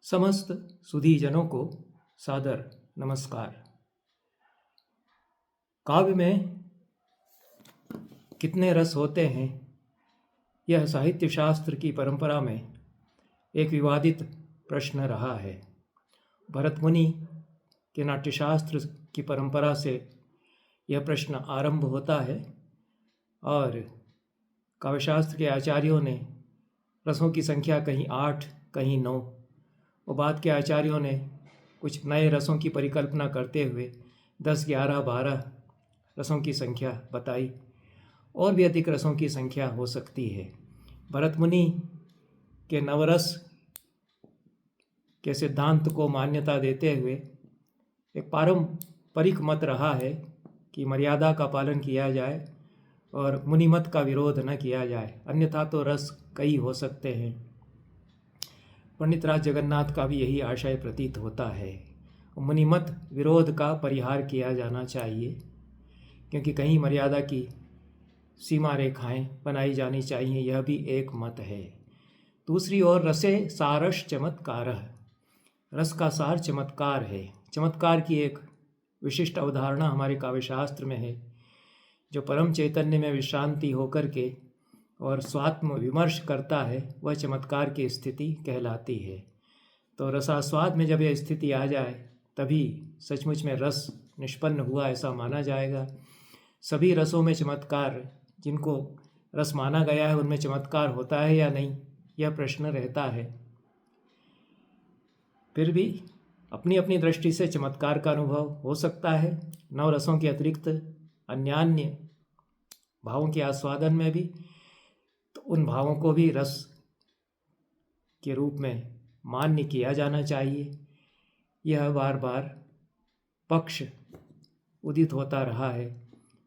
समस्त सुधीजनों को सादर नमस्कार। काव्य में कितने रस होते हैं, यह साहित्य शास्त्र की परंपरा में एक विवादित प्रश्न रहा है। भरत मुनि के नाट्यशास्त्र की परंपरा से यह प्रश्न आरंभ होता है और काव्यशास्त्र के आचार्यों ने रसों की संख्या कहीं 8 कहीं 9 और बाद के आचार्यों ने कुछ नए रसों की परिकल्पना करते हुए 10, 11, 12 रसों की संख्या बताई। और भी अधिक रसों की संख्या हो सकती है। भरत मुनि के नवरस के सिद्धांत को मान्यता देते हुए एक पारंपरिक मत रहा है कि मर्यादा का पालन किया जाए और मुनिमत का विरोध न किया जाए, अन्यथा तो रस कई हो सकते हैं। पंडित राज जगन्नाथ का भी यही आशय प्रतीत होता है। मुनिमत विरोध का परिहार किया जाना चाहिए, क्योंकि कहीं मर्यादा की सीमा रेखाएं बनाई जानी चाहिए, यह भी एक मत है। दूसरी ओर रसे सारस चमत्कार, रस का सार चमत्कार है। चमत्कार की एक विशिष्ट अवधारणा हमारे काव्यशास्त्र में है, जो परम चैतन्य में विश्रांति होकर के और स्वात्म विमर्श करता है, वह चमत्कार की स्थिति कहलाती है। तो रसास्वाद में जब यह स्थिति आ जाए तभी सचमुच में रस निष्पन्न हुआ ऐसा माना जाएगा। सभी रसों में चमत्कार, जिनको रस माना गया है उनमें चमत्कार होता है या नहीं, यह प्रश्न रहता है। फिर भी अपनी अपनी दृष्टि से चमत्कार का अनुभव हो सकता है। 9 रसों के अतिरिक्त अन्यान्य भावों के आस्वादन में भी, तो उन भावों को भी रस के रूप में मान्य किया जाना चाहिए। यह बार बार पक्ष उदित होता रहा है।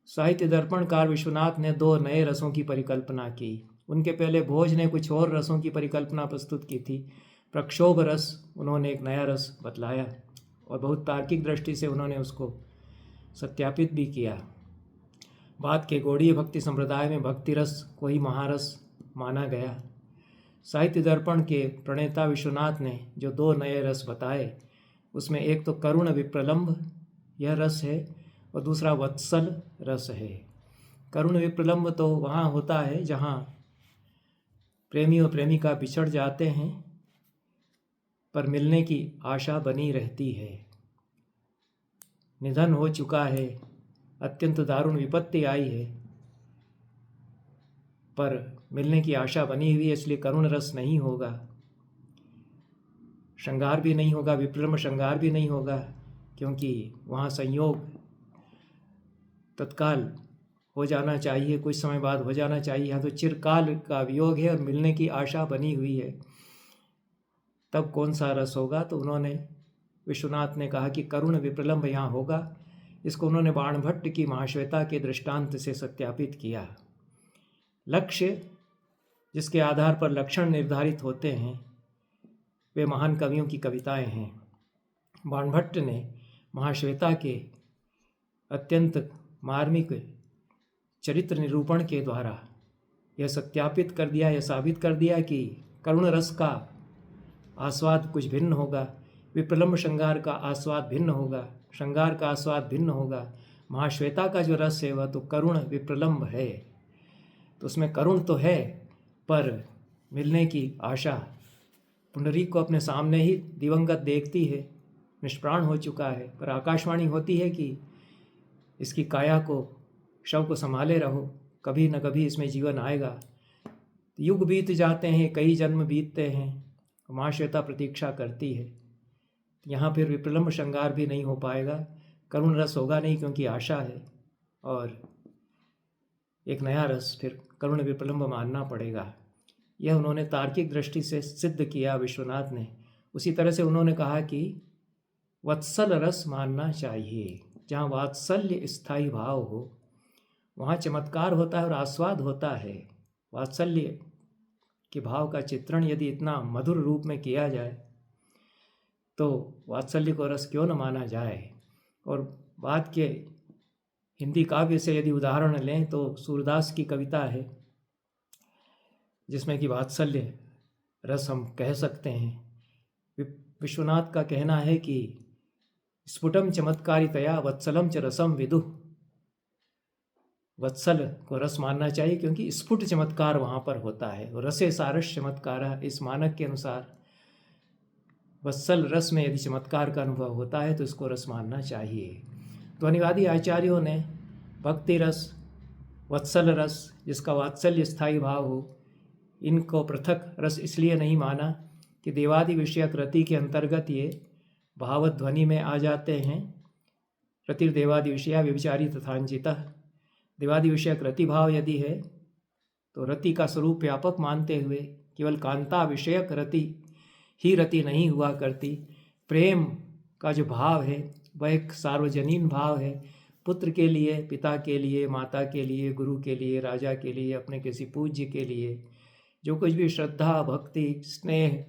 साहित्य दर्पणकार विश्वनाथ ने 2 नए रसों की परिकल्पना की। उनके पहले भोज ने कुछ और रसों की परिकल्पना प्रस्तुत की थी। प्रक्षोभ रस उन्होंने एक नया रस बतलाया और बहुत तार्किक दृष्टि से उन्होंने उसको सत्यापित भी किया। बाद के गौड़ीय भक्ति संप्रदाय में भक्ति रस को ही महारस माना गया। साहित्य दर्पण के प्रणेता विश्वनाथ ने जो 2 नए रस बताए, उसमें एक तो करुण विप्रलंभ यह रस है और दूसरा वत्सल रस है। करुण विप्रलंभ तो वहाँ होता है जहाँ प्रेमी और प्रेमिका बिछड़ जाते हैं पर मिलने की आशा बनी रहती है। निधन हो चुका है, अत्यंत दारुण विपत्ति आई है, पर मिलने की आशा बनी हुई है, इसलिए करुण रस नहीं होगा, श्रृंगार भी नहीं होगा, विप्रलंभ श्रृंगार भी नहीं होगा, क्योंकि वहाँ संयोग तत्काल हो जाना चाहिए, कुछ समय बाद हो जाना चाहिए। यहाँ तो चिरकाल का वियोग है और मिलने की आशा बनी हुई है, तब कौन सा रस होगा? तो उन्होंने, विश्वनाथ ने कहा कि करुण विप्रलंभ यहाँ होगा। इसको उन्होंने बाणभट्ट की महाश्वेता के दृष्टांत से सत्यापित किया। लक्ष्य जिसके आधार पर लक्षण निर्धारित होते हैं, वे महान कवियों की कविताएं हैं। बाणभट्ट ने महाश्वेता के अत्यंत मार्मिक चरित्र निरूपण के द्वारा यह सत्यापित कर दिया, यह साबित कर दिया कि करुण रस का आस्वाद कुछ भिन्न होगा, विप्रलंभ श्रृंगार का आस्वाद भिन्न होगा, श्रृंगार का आस्वाद भिन्न होगा। महाश्वेता का जो रस है वह तो करुण विप्रलंभ है, तो उसमें करुण तो है पर मिलने की आशा। पुंडरीक को अपने सामने ही दिवंगत देखती है, निष्प्राण हो चुका है, पर आकाशवाणी होती है कि इसकी काया को, शव को संभाले रहो, कभी न कभी इसमें जीवन आएगा। युग बीत जाते हैं, कई जन्म बीतते हैं, महाश्वेता प्रतीक्षा करती है। यहाँ फिर विप्रलंभ श्रृंगार भी नहीं हो पाएगा, करुण रस होगा नहीं, क्योंकि आशा है, और एक नया रस फिर करुण विप्रलंभ मानना पड़ेगा। यह उन्होंने तार्किक दृष्टि से सिद्ध किया विश्वनाथ ने। उसी तरह से उन्होंने कहा कि वत्सल रस मानना चाहिए। जहाँ वात्सल्य स्थायी भाव हो वहाँ चमत्कार होता है और आस्वाद होता है। वात्सल्य के भाव का चित्रण यदि इतना मधुर रूप में किया जाए तो वात्सल्य को रस क्यों न माना जाए। और बाद के हिंदी काव्य से यदि उदाहरण लें तो सूरदास की कविता है जिसमें कि वात्सल्य रस हम कह सकते हैं। विश्वनाथ का कहना है कि स्फुटम चमत्कारितया वत्सलम च रसम विदुः। वत्सल को रस मानना चाहिए क्योंकि स्फुट चमत्कार वहाँ पर होता है। रसे सारस चमत्कार, इस मानक के अनुसार वत्सल रस में यदि चमत्कार का अनुभव होता है तो इसको रस मानना चाहिए। ध्वनिवादी आचार्यों ने भक्ति रस, वत्सल रस, जिसका वात्सल्य स्थायी भाव हो, इनको पृथक रस इसलिए नहीं माना कि देवादि विषयक रति के अंतर्गत ये भावध्वनि में आ जाते हैं। रतिर्देवादि विषया व्यभिचारी तथांचितः। देवादि विषयक रति भाव यदि है तो रति का स्वरूप व्यापक मानते हुए केवल कांता विषयक रति ही रति नहीं हुआ करती। प्रेम का जो भाव है वह एक सार्वजनीन भाव है। पुत्र के लिए, पिता के लिए, माता के लिए, गुरु के लिए, राजा के लिए, अपने किसी पूज्य के लिए जो कुछ भी श्रद्धा, भक्ति, स्नेह,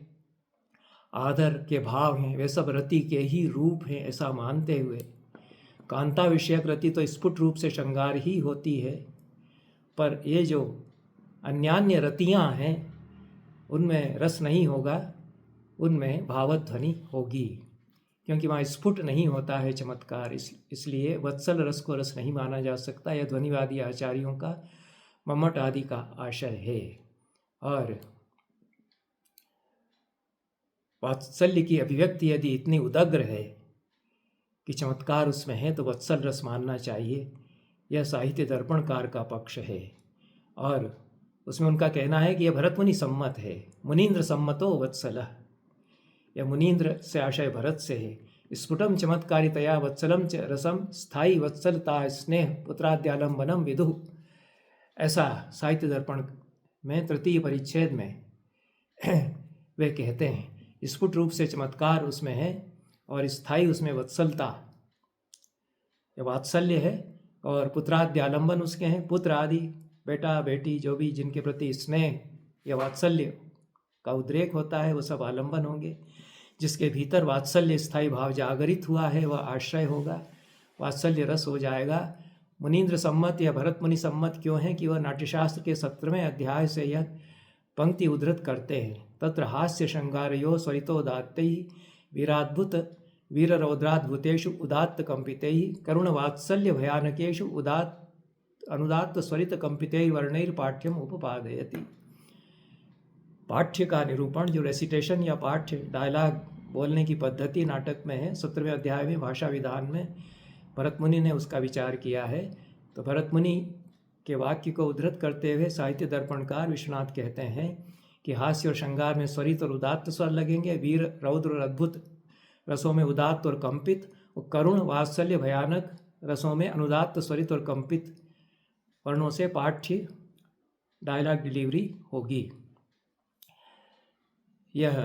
आदर के भाव हैं वे सब रति के ही रूप हैं, ऐसा मानते हुए कांता विषयक रति तो स्फुट रूप से श्रृंगार ही होती है, पर ये जो अन्यान्य रतियाँ हैं उनमें रस नहीं होगा, उनमें भावध्वनि होगी, क्योंकि वहाँ स्फुट नहीं होता है चमत्कार। इसलिए वत्सल रस को रस नहीं माना जा सकता। यह ध्वनिवादी आचार्यों का, मम्मट आदि का आशय है। और वात्सल्य की अभिव्यक्ति यदि इतनी उदग्र है कि चमत्कार उसमें है तो वत्सल रस मानना चाहिए। यह साहित्य दर्पणकार का पक्ष है और उसमें उनका कहना है कि यह भरत मुनि सम्मत है। मुनीन्द्र सम्मतो वत्सलः, यह मुनीन्द्र से आशय भरत से है। स्फुटम चमत्कारितया वत्सलम च रसम स्थायी वत्सलता स्नेह पुत्राद्यालंबनम विदुः, ऐसा साहित्य दर्पण में तृतीय परिच्छेद में वे कहते हैं। स्फुट रूप से चमत्कार उसमें है और स्थायी उसमें वत्सलता, यह वात्सल्य है। और पुत्राद्यालंबन उसके हैं, पुत्र आदि, बेटा बेटी जो भी जिनके प्रति स्नेह या वात्सल्य का उद्रेक होता है वो सब आलंबन होंगे। जिसके भीतर वात्सल्य स्थायी भाव जागरित हुआ है वह आश्रय होगा, वात्सल्य रस हो जाएगा। मुनीन्द्र सम्मत या भरत मुनि सम्मत क्यों है कि वह नाट्यशास्त्र के 17वें अध्याय से यह पंक्ति उद्धृत करते हैं। तत्र हास्य श्रृंगारयो स्वरितोदात्तैः वीराद्भुत वीररौद्राद्भुतेषु उदात्त कंपितैः करुण वात्सल्य भयानकेषु अनुदात्त स्वरित कंपितैः वर्णैर पाठ्यम उपपादयति। पाठ्य का निरूपण, जो रेसिटेशन या पाठ्य डायलॉग बोलने की पद्धति नाटक में है, 17वें अध्याय में भाषा विधान में भरत मुनि ने उसका विचार किया है। तो भरत मुनि के वाक्य को उद्धृत करते हुए साहित्य दर्पणकार विश्वनाथ कहते हैं कि हास्य और श्रृंगार में स्वरित और उदात्त स्वर लगेंगे, वीर, रौद्र और अद्भुत रसों में उदात्त और कंपित, और करुण, वात्सल्य, भयानक रसों में अनुदात्त, स्वरित और कंपित वर्णों से पाठ्य डायलॉग डिलीवरी होगी। यह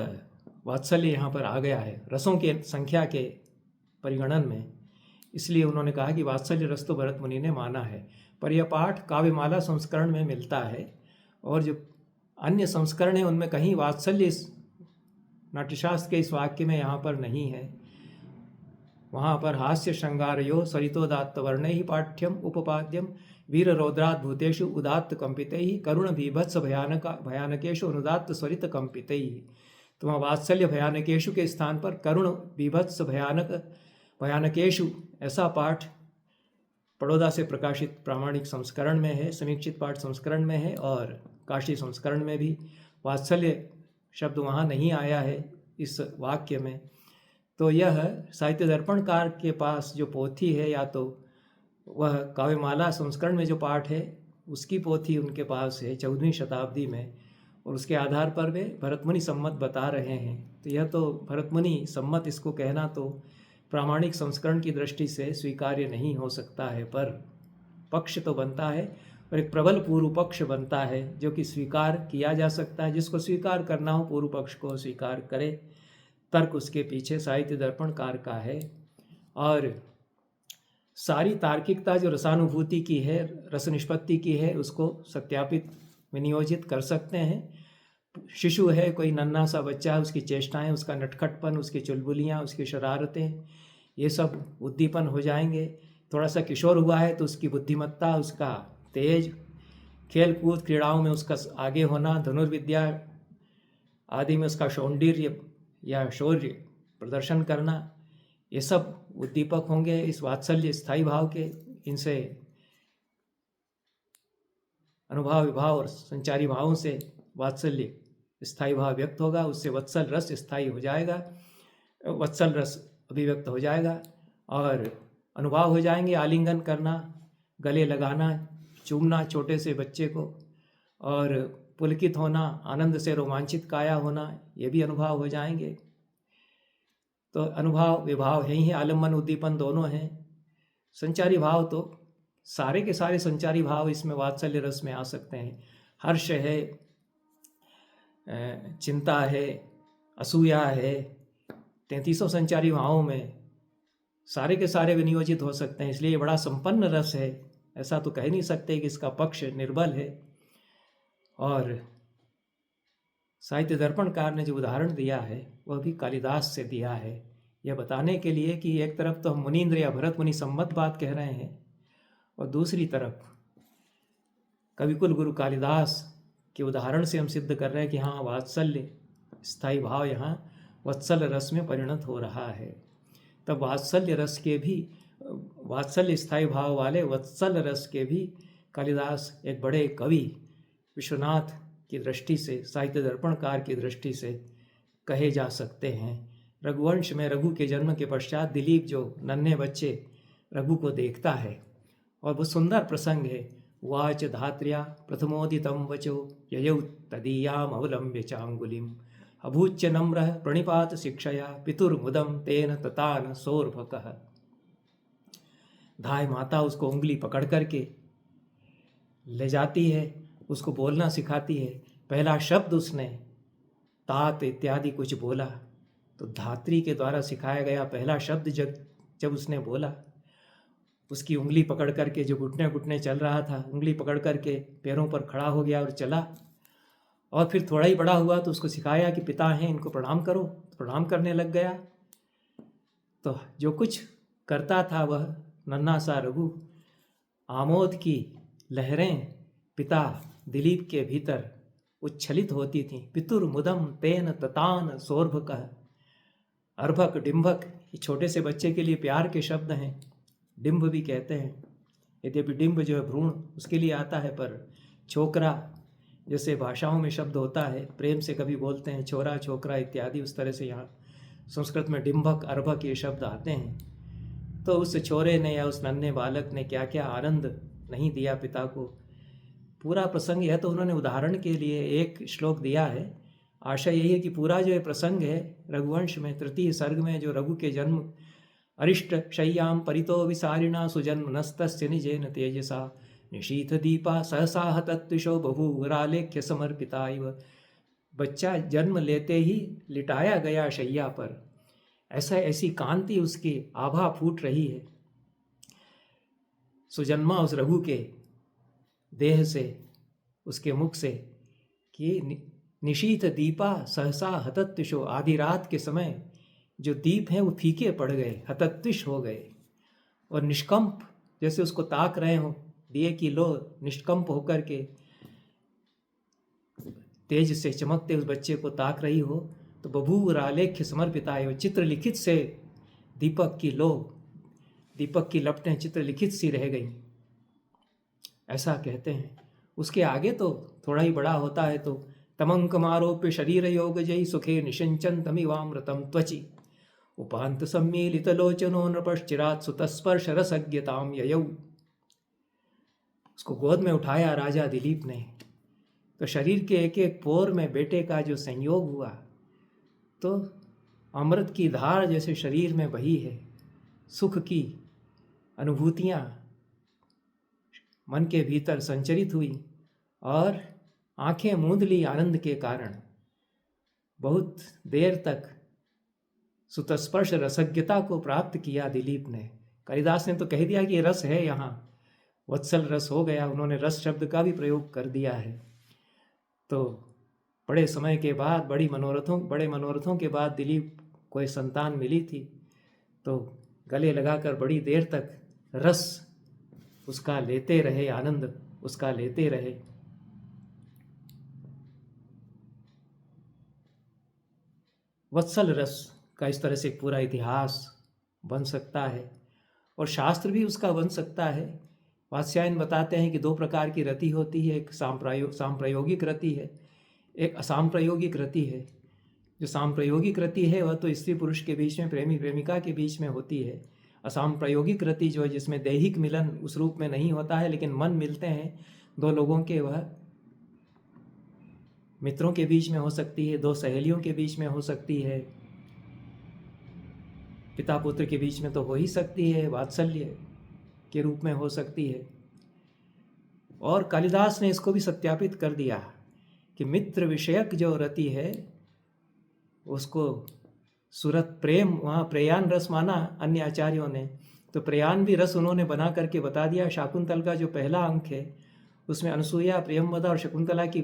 वात्सल्य यहाँ पर आ गया है रसों के संख्या के परिगणन में, इसलिए उन्होंने कहा कि वात्सल्य रस तो भरत मुनि ने माना है। पर यह पाठ काव्यमाला संस्करण में मिलता है और जो अन्य संस्करण है उनमें कहीं वात्सल्य इस नाट्यशास्त्र के इस वाक्य में यहाँ पर नहीं है। वहाँ पर हास्य श्रृंगारयो सरितोदात्त वर्णैः पाठ्यम उपपाद्यम वीर रौद्राद्भुतेषु उदात्त कंपितैः करुण बीभत्स भयानकेषु अनुदात्त स्वरित कंपितैः। तो वहाँ वात्सल्य भयानकेषु के स्थान पर करुण बीभत्स भयानकेषु ऐसा पाठ बड़ौदा से प्रकाशित प्रामाणिक संस्करण में है, समीक्षित पाठ संस्करण में है और काशी संस्करण में भी वात्सल्य शब्द वहाँ नहीं आया है इस वाक्य में। तो यह साहित्य दर्पणकार के पास जो पोथी है, या तो वह काव्यमाला संस्करण में जो पाठ है उसकी पोथी उनके पास है 14वीं शताब्दी में, और उसके आधार पर वे भरत मुनि सम्मत बता रहे हैं। तो यह तो भरत मुनि सम्मत इसको कहना तो प्रामाणिक संस्करण की दृष्टि से स्वीकार्य नहीं हो सकता है, पर पक्ष तो बनता है और एक प्रबल पूर्व पक्ष बनता है जो कि स्वीकार किया जा सकता है। जिसको स्वीकार करना हो पूर्व पक्ष को स्वीकार करे। तर्क उसके पीछे साहित्य दर्पणकार का है और सारी तार्किकता जो रसानुभूति की है, रस निष्पत्ति की है, उसको सत्यापित विनियोजित कर सकते हैं। शिशु है, कोई नन्हा सा बच्चा है, उसकी चेष्टाएं, उसका नटखटपन, उसकी चुलबुलियाँ, उसकी शरारतें, ये सब उद्दीपन हो जाएंगे। थोड़ा सा किशोर हुआ है तो उसकी बुद्धिमत्ता, उसका तेज, खेल कूद क्रीड़ाओं में उसका आगे होना, धनुर्विद्या आदि में उसका सौंदर्य या शौर्य प्रदर्शन करना, ये सब उद्दीपक होंगे इस वात्सल्य स्थायी भाव के। इनसे अनुभाव विभाव और संचारी भावों से वात्सल्य स्थायी भाव व्यक्त होगा, उससे वत्सल रस स्थायी हो जाएगा, वत्सल रस अभिव्यक्त हो जाएगा और अनुभाव हो जाएंगे। आलिंगन करना, गले लगाना, चूमना छोटे से बच्चे को, और पुलकित होना, आनंद से रोमांचित काया होना, ये भी अनुभाव हो जाएंगे। तो अनुभाव विभाव है ही, आलम्बन उद्दीपन दोनों हैं। संचारी भाव तो सारे के सारे संचारी भाव इसमें वात्सल्य रस में आ सकते हैं। हर्ष है, चिंता है, असूया है, 33 संचारी भावों में सारे के सारे विनियोजित हो सकते हैं। इसलिए ये बड़ा संपन्न रस है, ऐसा तो कह नहीं सकते कि इसका पक्ष निर्बल है। और साहित्य दर्पणकार ने जो उदाहरण दिया है वह भी कालिदास से दिया है, यह बताने के लिए कि एक तरफ तो हम मुनीन्द्र या भरत मुनि सम्मत बात कह रहे हैं और दूसरी तरफ कविकुल गुरु कालिदास के उदाहरण से हम सिद्ध कर रहे हैं कि हाँ, वात्सल्य स्थायी भाव यहाँ वत्सल रस में परिणत हो रहा है। तब वात्सल्य रस के भी, वात्सल्य स्थायी भाव वाले वत्सल रस के भी कालिदास एक बड़े कवि विश्वनाथ की दृष्टि से, साहित्य दर्पणकार की दृष्टि से कहे जा सकते हैं। रघुवंश में रघु के जन्म के पश्चात दिलीप जो नन्हे बच्चे रघु को देखता है और वो सुंदर प्रसंग है। वाच धात्र्या प्रथमोदितं वचो ययौ तदीयाम अवलंब्य चांगुलिम अभूच्य नम्र प्रणिपात शिक्षया पितुर्मुदम तेन ततान सोर्भकः। धाय माता उसको उंगली पकड़ करके ले जाती है, उसको बोलना सिखाती है। पहला शब्द उसने तात इत्यादि कुछ बोला, तो धात्री के द्वारा सिखाया गया पहला शब्द जब उसने बोला, उसकी उंगली पकड़ करके, जो घुटने घुटने चल रहा था, उंगली पकड़ करके पैरों पर खड़ा हो गया और चला। और फिर थोड़ा ही बड़ा हुआ तो उसको सिखाया कि पिता हैं, इनको प्रणाम करो, तो प्रणाम करने लग गया। तो जो कुछ करता था वह नन्हा सा रघु, आमोद की लहरें पिता दिलीप के भीतर उच्छलित होती थीं। पितुर्मुदम तेन ततान सोर्भकः। अर्भक, डिंभक, ये छोटे से बच्चे के लिए प्यार के शब्द हैं, डिंभ भी कहते हैं। यद्यपि डिंभ जो है भ्रूण, उसके लिए आता है, पर छोकरा जैसे भाषाओं में शब्द होता है, प्रेम से कभी बोलते हैं छोरा, छोकरा इत्यादि, उस तरह से यहाँ संस्कृत में डिंभक, अर्भक ये शब्द आते हैं। तो उस छोरे ने या उस नन्हे बालक ने क्या क्या आनंद नहीं दिया पिता को। पूरा प्रसंग यह तो उन्होंने उदाहरण के लिए एक श्लोक दिया है। आशा यही है कि पूरा जो प्रसंग है रघुवंश में तृतीय सर्ग में, जो रघु के जन्म, अरिष्ट शय्याम परितो विसारिणा सुजन्म नस्तस्य निजेन तेजसा निशीथ दीपा सहसा हतत्विषो बभूवरालेख्य समर्पिता इव। बच्चा जन्म लेते ही लिटाया गया शैया पर, ऐसी कांति उसकी आभा फूट रही है सुजन्मा उस रघु के देह से, उसके मुख से, कि निशीथ दीपा सहसा हतत्विषो। आधी रात के समय जो दीप हैं वो फीके पड़ गए, हतत्विष हो गए, और निष्कंप जैसे उसको ताक रहे हो, दिए की लो निष्कंप होकर के तेज से चमकते उस बच्चे को ताक रही हो। तो बभूवरालेख्य समर्पिता है, चित्र लिखित से दीपक की लो, दीपक की लपटें चित्र लिखित सी रह गई, ऐसा कहते हैं। उसके आगे तो थोड़ा ही बड़ा होता है तो तमंकमारोप्य शरीर योग जयी सुखे निषंचन तमिवामृतम त्वचि उपांत सम्मीलित लोचनो नृपश्चिरात् सुतस्पर्श रसज्ञताम ययौ। उसको गोद में उठाया राजा दिलीप ने, तो शरीर के एक एक पोर में बेटे का जो संयोग हुआ, तो अमृत की धार जैसे शरीर में बही है। सुख की अनुभूतियाँ मन के भीतर संचरित हुई और आंखें मूंद ली आनंद के कारण। बहुत देर तक सुतस्पर्श रसज्ञता को प्राप्त किया दिलीप ने। कालिदास ने तो कह दिया कि रस है, यहाँ वत्सल रस हो गया, उन्होंने रस शब्द का भी प्रयोग कर दिया है। तो बड़े समय के बाद, बड़े मनोरथों के बाद दिलीप को एक संतान मिली थी, तो गले लगाकर बड़ी देर तक रस उसका लेते रहे, आनंद उसका लेते रहे। वत्सल रस का इस तरह से पूरा इतिहास बन सकता है और शास्त्र भी उसका बन सकता है। वात्स्यायन बताते हैं कि 2 प्रकार की रति होती है, एक सांप्रयोगिक रति है, एक असांप्रयोगिक रति है। जो सांप्रयोगिक रति है वह तो स्त्री पुरुष के बीच में, प्रेमी प्रेमिका के बीच में होती है। असांप्रयोगिक रति जो है, जिसमें दैहिक मिलन उस रूप में नहीं होता है लेकिन मन मिलते हैं 2 लोगों के, वह मित्रों के बीच में हो सकती है, 2 सहेलियों के बीच में हो सकती है, पिता पुत्र के बीच में तो हो ही सकती है, वात्सल्य के रूप में हो सकती है। और कालिदास ने इसको भी सत्यापित कर दिया कि मित्र विषयक जो रति है उसको सुरत प्रेम, वहाँ प्रयान रस माना अन्य आचार्यों ने, तो प्रयान भी रस उन्होंने बना करके बता दिया। शाकुंतल का जो पहला अंक है उसमें अनसुईया, प्रियंवदा और शकुंतला की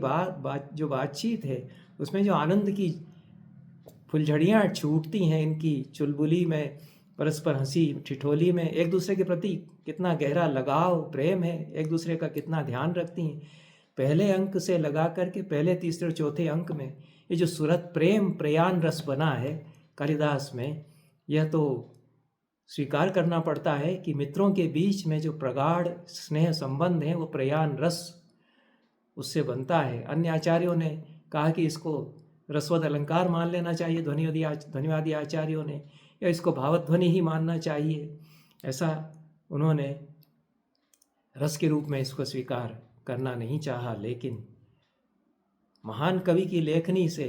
जो बातचीत है उसमें जो आनंद की फुलझड़ियाँ छूटती हैं, इनकी चुलबुली में, परस्पर हंसी ठिठोली में, एक दूसरे के प्रति कितना गहरा लगाव प्रेम है, एक दूसरे का कितना ध्यान रखती हैं। पहले अंक से लगा करके पहले, तीसरे और चौथे अंक में ये जो सुरत प्रेम प्रयान रस बना है कालिदास में, यह तो स्वीकार करना पड़ता है कि मित्रों के बीच में जो प्रगाढ़ स्नेह संबंध है वो प्रयान रस उससे बनता है। अन्य आचार्यों ने कहा कि इसको रसवद अलंकार मान लेना चाहिए, ध्वनिवादी आचार्यों ने, या इसको भावध्वनि ही मानना चाहिए। ऐसा उन्होंने रस के रूप में इसको स्वीकार करना नहीं चाहा। लेकिन महान कवि की लेखनी से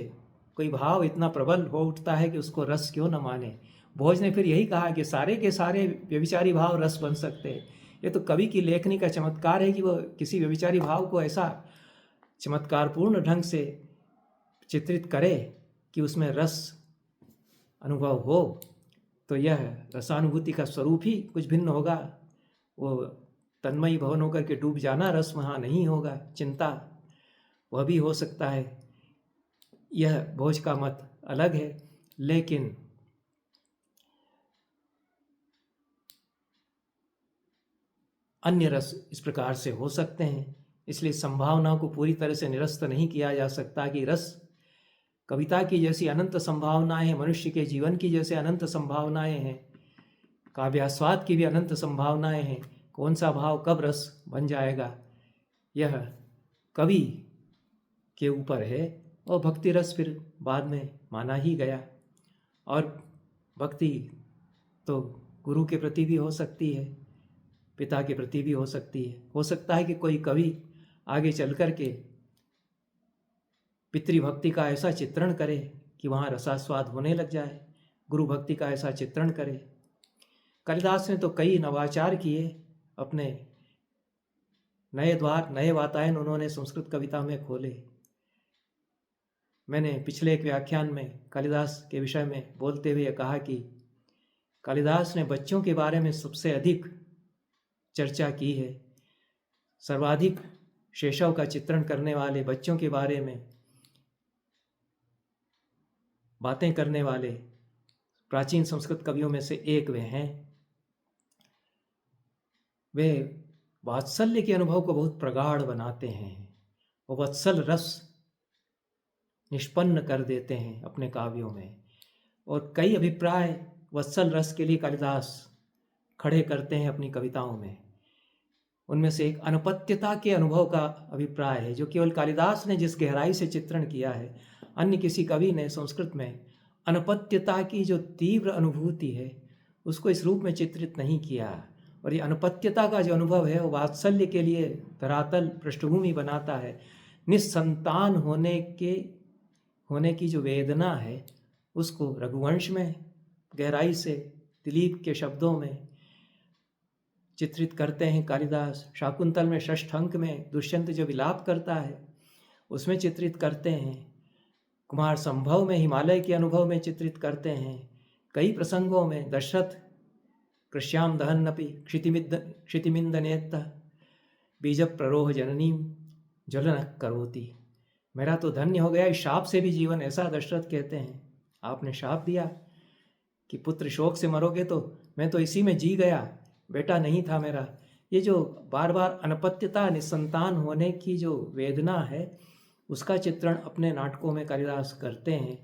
कोई भाव इतना प्रबल हो उठता है कि उसको रस क्यों न माने। भोज ने फिर यही कहा कि सारे के सारे व्यभिचारी भाव रस बन सकते हैं। ये तो कवि की लेखनी का चमत्कार है कि वह किसी व्यभिचारी भाव को ऐसा चमत्कारपूर्ण ढंग से चित्रित करे कि उसमें रस अनुभव हो। तो यह रसानुभूति का स्वरूप ही कुछ भिन्न होगा। वो तन्मयी भवन होकर के डूब जाना रस वहाँ नहीं होगा, चिंता वह भी हो सकता है। यह भोज का मत अलग है, लेकिन अन्य रस इस प्रकार से हो सकते हैं। इसलिए संभावनाओं को पूरी तरह से निरस्त नहीं किया जा सकता कि रस, कविता की जैसी अनंत संभावनाएं हैं, मनुष्य के जीवन की जैसे अनंत संभावनाएं हैं, काव्यास्वाद की भी अनंत संभावनाएं हैं। कौन सा भाव कब रस बन जाएगा यह कवि के ऊपर है। और भक्ति रस फिर बाद में माना ही गया। और भक्ति तो गुरु के प्रति भी हो सकती है, पिता के प्रति भी हो सकती है। हो सकता है कि कोई कवि आगे चल कर के पितृभक्ति का ऐसा चित्रण करे कि वहाँ रसास्वाद होने लग जाए, गुरु भक्ति का ऐसा चित्रण करे। कालिदास ने तो कई नवाचार किए, अपने नए द्वार, नए वातायन उन्होंने संस्कृत कविता में खोले। मैंने पिछले एक व्याख्यान में कालिदास के विषय में बोलते हुए कहा कि कालिदास ने बच्चों के बारे में सबसे अधिक चर्चा की है। सर्वाधिक शैशव का चित्रण करने वाले, बच्चों के बारे में बातें करने वाले प्राचीन संस्कृत कवियों में से एक वे हैं। वे वात्सल्य के अनुभव को बहुत प्रगाढ़ बनाते हैं, वो वत्सल रस निष्पन्न कर देते हैं अपने काव्यों में। और कई अभिप्राय वत्सल रस के लिए कालिदास खड़े करते हैं अपनी कविताओं में। उनमें से एक अनपत्यता के अनुभव का अभिप्राय है, जो केवल कालिदास ने जिस गहराई से चित्रण किया है, अन्य किसी कवि ने संस्कृत में अनपत्यता की जो तीव्र अनुभूति है उसको इस रूप में चित्रित नहीं किया। और ये अनपत्यता का जो अनुभव है वो वात्सल्य के लिए धरातल पृष्ठभूमि बनाता है। निस्संतान होने की जो वेदना है उसको रघुवंश में गहराई से दिलीप के शब्दों में चित्रित करते हैं कालिदास। शाकुंतल में षष्ठ अंक में दुष्यंत जो विलाप करता है उसमें चित्रित करते हैं। कुमार संभव में हिमालय के अनुभव में चित्रित करते हैं। कई प्रसंगों में दशरथ कृष्याम दहन्नपि क्षितिमिंदनेत्त बीज प्ररोह जननीम ज्वलन करोति। मेरा तो धन्य हो गया, इस शाप से भी जीवन, ऐसा दशरथ कहते हैं। आपने शाप दिया कि पुत्र शोक से मरोगे, तो मैं तो इसी में जी गया, बेटा नहीं था मेरा। ये जो बार बार अनपत्यता, निसंतान होने की जो वेदना है उसका चित्रण अपने नाटकों में कालिदास करते हैं।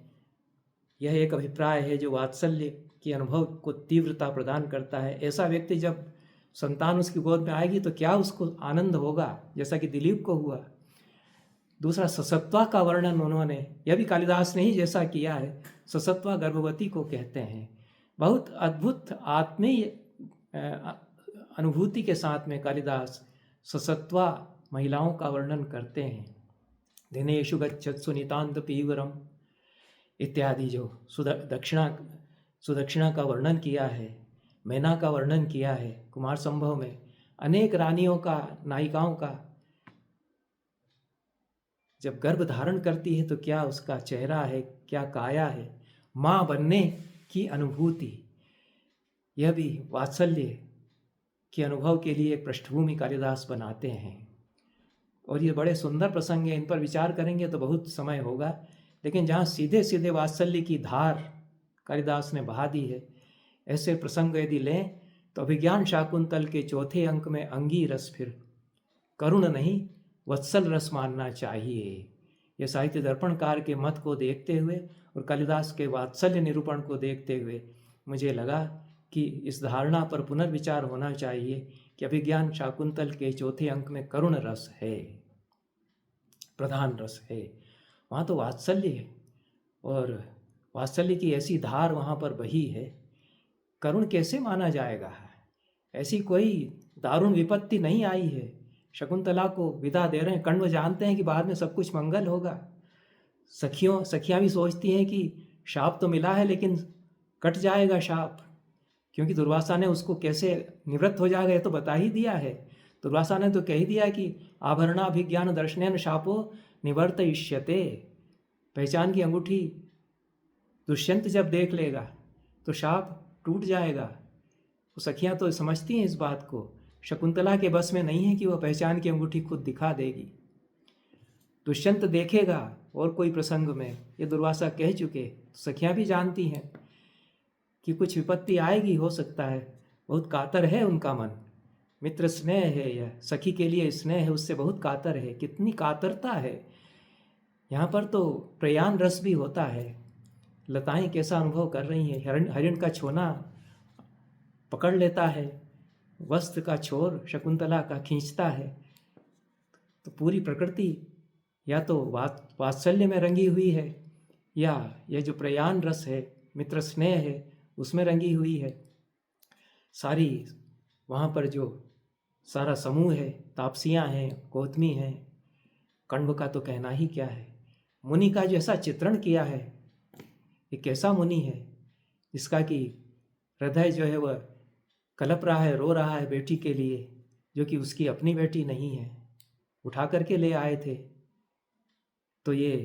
यह एक अभिप्राय है जो वात्सल्य के अनुभव को तीव्रता प्रदान करता है। ऐसा व्यक्ति जब संतान उसकी गोद में आएगी तो क्या उसको आनंद होगा, जैसा कि दिलीप को हुआ। दूसरा, ससत्वा का वर्णन उन्होंने, यह भी कालिदास ने ही जैसा किया है, ससत्वा गर्भवती को कहते हैं। बहुत अद्भुत आत्मीय अनुभूति के साथ में कालिदास ससत्वा महिलाओं का वर्णन करते हैं। दिनेषु गच्छत्सु नितान्त पीवरम इत्यादि जो सुदक्षिणा का वर्णन किया है, मैना का वर्णन किया है, कुमार संभव में अनेक रानियों का, नायिकाओं का जब गर्भ धारण करती है तो क्या उसका चेहरा है, क्या काया है, माँ बनने की अनुभूति, यह भी वात्सल्य के अनुभव के लिए पृष्ठभूमि कालिदास बनाते हैं। और ये बड़े सुंदर प्रसंग हैं, इन पर विचार करेंगे तो बहुत समय होगा, लेकिन जहाँ सीधे सीधे वात्सल्य की धार कालिदास ने बहा दी है, ऐसे प्रसंग यदि लें तो अभिज्ञान शाकुंतल के चौथे अंक में अंगी रस फिर करुण नहीं वत्सल रस मानना चाहिए। यह साहित्य दर्पणकार के मत को देखते हुए और कालिदास के वात्सल्य निरूपण को देखते हुए मुझे लगा कि इस धारणा पर पुनर्विचार होना चाहिए कि अभिज्ञान शाकुंतल के चौथे अंक में करुण रस है, प्रधान रस है, वहाँ तो वात्सल्य है और वात्सल्य की ऐसी धार वहाँ पर बही है, करुण कैसे माना जाएगा? ऐसी कोई दारुण विपत्ति नहीं आई है। शकुंतला को विदा दे रहे हैं, कण्व जानते हैं कि बाद में सब कुछ मंगल होगा। सखियाँ भी सोचती हैं कि शाप तो मिला है लेकिन कट जाएगा शाप, क्योंकि दुर्वासा ने उसको कैसे निवृत्त हो जाएगा ये तो बता ही दिया है। दुर्वासा ने तो कह दिया कि आभरणाभिज्ञान दर्शनेन शापो निवर्तयिष्यते। पहचान की अंगूठी दुष्यंत जब देख लेगा तो शाप टूट जाएगा। तो सखियाँ तो समझती हैं इस बात को, शकुंतला के बस में नहीं है कि वह पहचान की अंगूठी खुद दिखा देगी। दुष्यंत देखेगा और कोई प्रसंग में, ये दुर्वासा कह चुके, सखियाँ भी जानती हैं कि कुछ विपत्ति आएगी, हो सकता है। बहुत कातर है उनका मन, मित्र स्नेह है यह, सखी के लिए स्नेह है, उससे बहुत कातर है। कितनी कातरता है यहाँ पर, तो प्रयाण रस भी होता है। लताएं कैसा अनुभव कर रही हैं, हरिण का छोना पकड़ लेता है, वस्त्र का छोर शकुंतला का खींचता है, तो पूरी प्रकृति या तो वात्सल्य में रंगी हुई है या यह जो प्रयाण रस है, मित्र स्नेह है, उसमें रंगी हुई है। सारी वहाँ पर जो सारा समूह है, तापसियाँ हैं, गौतमी हैं, कण्व का तो कहना ही क्या है। मुनि का जैसा चित्रण किया है, ये कैसा मुनि है जिसका कि हृदय जो है वह कलप रहा है, रो रहा है बेटी के लिए, जो कि उसकी अपनी बेटी नहीं है, उठा करके ले आए थे। तो ये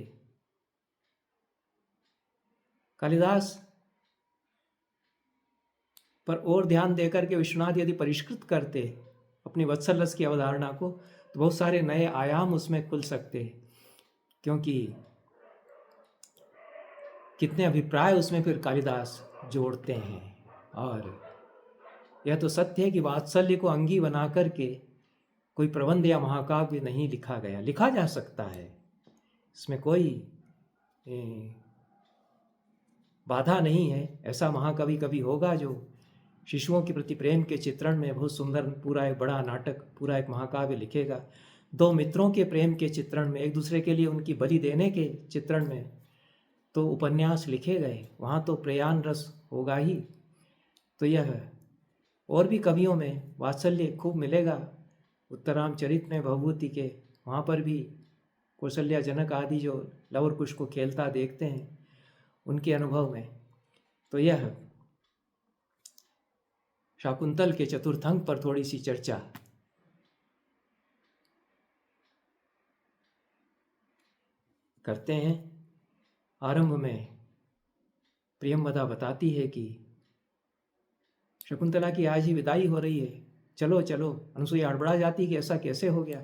कालिदास पर और ध्यान देकर के विश्वनाथ यदि परिष्कृत करते अपनी वत्सल रस की अवधारणा को तो बहुत सारे नए आयाम उसमें खुल सकते, क्योंकि कितने अभिप्राय उसमें फिर कालिदास जोड़ते हैं। और यह तो सत्य है कि वात्सल्य को अंगी बना करके कोई प्रबंध या महाकाव्य नहीं लिखा गया, लिखा जा सकता है, इसमें कोई बाधा नहीं है। ऐसा महाकवि कभी होगा जो शिशुओं के प्रति प्रेम के चित्रण में बहुत सुंदर पूरा एक बड़ा नाटक, पूरा एक महाकाव्य लिखेगा। दो मित्रों के प्रेम के चित्रण में, एक दूसरे के लिए उनकी बलि देने के चित्रण में तो उपन्यास लिखे गए, वहाँ तो प्रयाण रस होगा ही। तो यह और भी कवियों में वात्सल्य खूब मिलेगा। उत्तरामचरित में भवभूति के, वहाँ पर भी कौशल्या जनक आदि जो लवर कुश को खेलता देखते हैं उनके अनुभव में। तो यह शाकुंतल के चतुर्थंक पर थोड़ी सी चर्चा करते हैं। आरंभ में प्रियंवदा बताती है कि शकुंतला की आज ही विदाई हो रही है, चलो चलो। अनुसुईया हड़बड़ा जाती कि ऐसा कैसे हो गया।